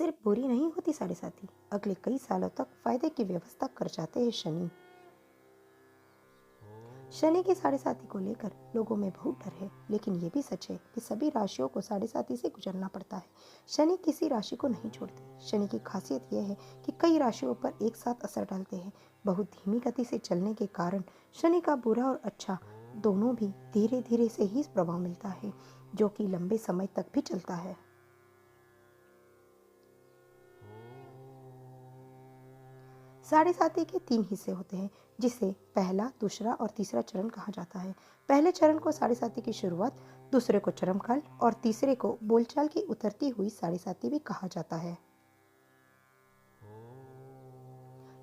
सिर्फ बुरी नहीं होती साढ़े साथी, अगले कई सालों तक फायदे की व्यवस्था कर जाते हैं शनि। शनि के साढ़े साथी को लेकर लोगों में बहुत डर है, लेकिन ये भी सच है कि सभी राशियों को साढ़े साथी से गुजरना पड़ता है। शनि किसी राशि को नहीं छोड़ते। शनि की खासियत यह है कि कई राशियों पर एक साथ असर डालते हैं। बहुत धीमी गति से चलने के कारण शनि का बुरा और अच्छा दोनों भी धीरे धीरे से ही प्रभाव मिलता है, जो कि लंबे समय तक भी चलता है। साढ़े साथी के 3 हिस्से होते हैं, जिसे पहला, दूसरा और तीसरा चरण कहा जाता है। पहले चरण को साढ़े साथी की शुरुआत, दूसरे को चरमकाल और तीसरे को बोलचाल की उतरती हुई साढ़े साथी भी कहा जाता है।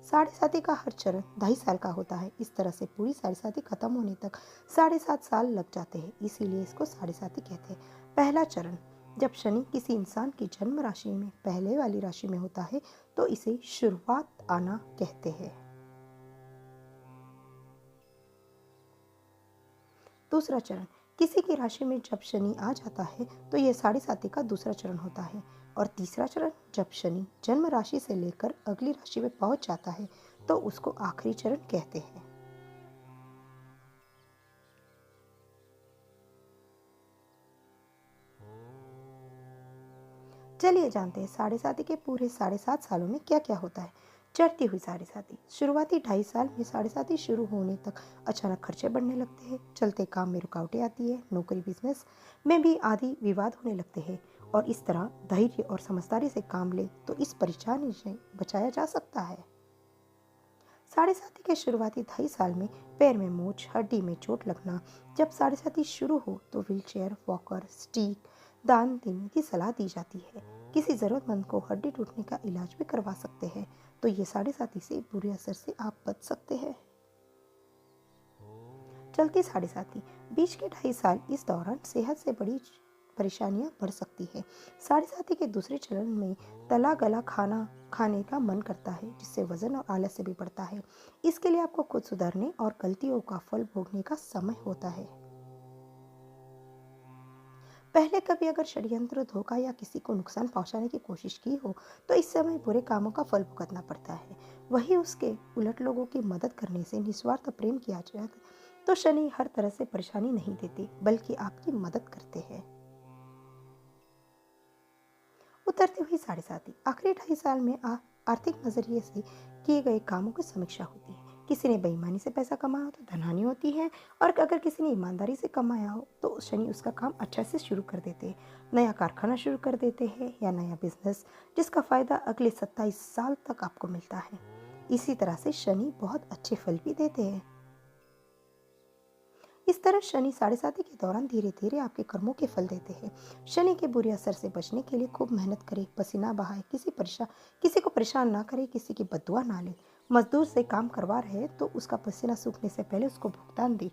साढ़े साथी का हर चरण 2.5 साल का होता है। इस तरह से पूरी साढ़े साथी खत्म होने तक 7.5 साल लग जाते हैं, इसीलिए इसको साढ़े साथी कहते हैं। पहला चरण, जब शनि किसी इंसान की जन्म राशि में पहले वाली राशि में होता है तो इसे शुरुआत आना कहते हैं। दूसरा चरण, किसी की राशि में जब शनि आ जाता है तो यह साढ़े साथी का दूसरा चरण होता है। और तीसरा चरण, जब शनि जन्म राशि से लेकर अगली राशि में पहुंच जाता है तो उसको आखिरी चरण कहते हैं। चलिए जानते हैं साढ़े साथी के पूरे 7.5 सालों में क्या क्या होता है। चढ़ती हुई साढ़े साथी, शुरुआती 2.5 साल में साढ़े साथी शुरू होने तक अचानक खर्चे बढ़ने लगते हैं, चलते काम में रुकावटें आती है, नौकरी बिजनेस में भी आदि विवाद होने लगते हैं। और इस तरह धैर्य और समझदारी से काम ले तो इस परेशानी से बचाया जा सकता है। साढ़े साथी के शुरुआती 2.5 साल में पैर में मोच, हड्डी में चोट लगना। जब साढ़े साथी शुरू हो तो व्हीलचेयर, वॉकर, स्टिक दान देने की सलाह दी जाती है। किसी जरूरतमंद को हड्डी टूटने का इलाज भी करवा सकते हैं। तो ये साढ़े साथी से बुरे असर से आप बच सकते हैं। चलती साढ़े साथी, बीच के 2.5 साल, इस दौरान सेहत से बड़ी परेशानियां बढ़ सकती है। साढ़े साथी के दूसरे चरण में तला गला खाना खाने का मन करता है, जिससे वजन और आलस्य भी बढ़ता है। इसके लिए आपको खुद सुधरने और गलतियों का फल भोगने का समय होता है। पहले कभी अगर षड्यंत्र, धोखा या किसी को नुकसान पहुंचाने की कोशिश की हो तो इस समय बुरे कामों का फल भुगतना पड़ता है। वही उसके उलट लोगों की मदद करने से निस्वार्थ प्रेम किया जाए तो शनि हर तरह से परेशानी नहीं देते, बल्कि आपकी मदद करते हैं। उतरती हुई साढ़े साथी, आखिरी 2.5 साल में आर्थिक नजरिए से किए गए कामों की समीक्षा होती है। किसी ने बेईमानी से पैसा कमाया हो तो धनहानि होती है, और अगर किसी ने ईमानदारी से कमाया हो तो शनि उसका काम अच्छा से शुरू कर देते हैं। नया कारखाना शुरू कर देते हैं या नया बिजनेस, जिसका फायदा अगले 27 साल तक आपको मिलता है। इसी तरह से शनि बहुत अच्छे फल भी देते हैं। इस तरह शनि साढ़े साथी के दौरान धीरे धीरे आपके कर्मों के फल देते हैं। शनि के बुरे असर से बचने के लिए खूब मेहनत करें, पसीना बहाए, किसी को परेशान ना करे, किसी की बद्दुआ ना ले। मजदूर से काम करवा रहे हैं तो उसका पसीना सूखने से पहले उसको भुगतान दे।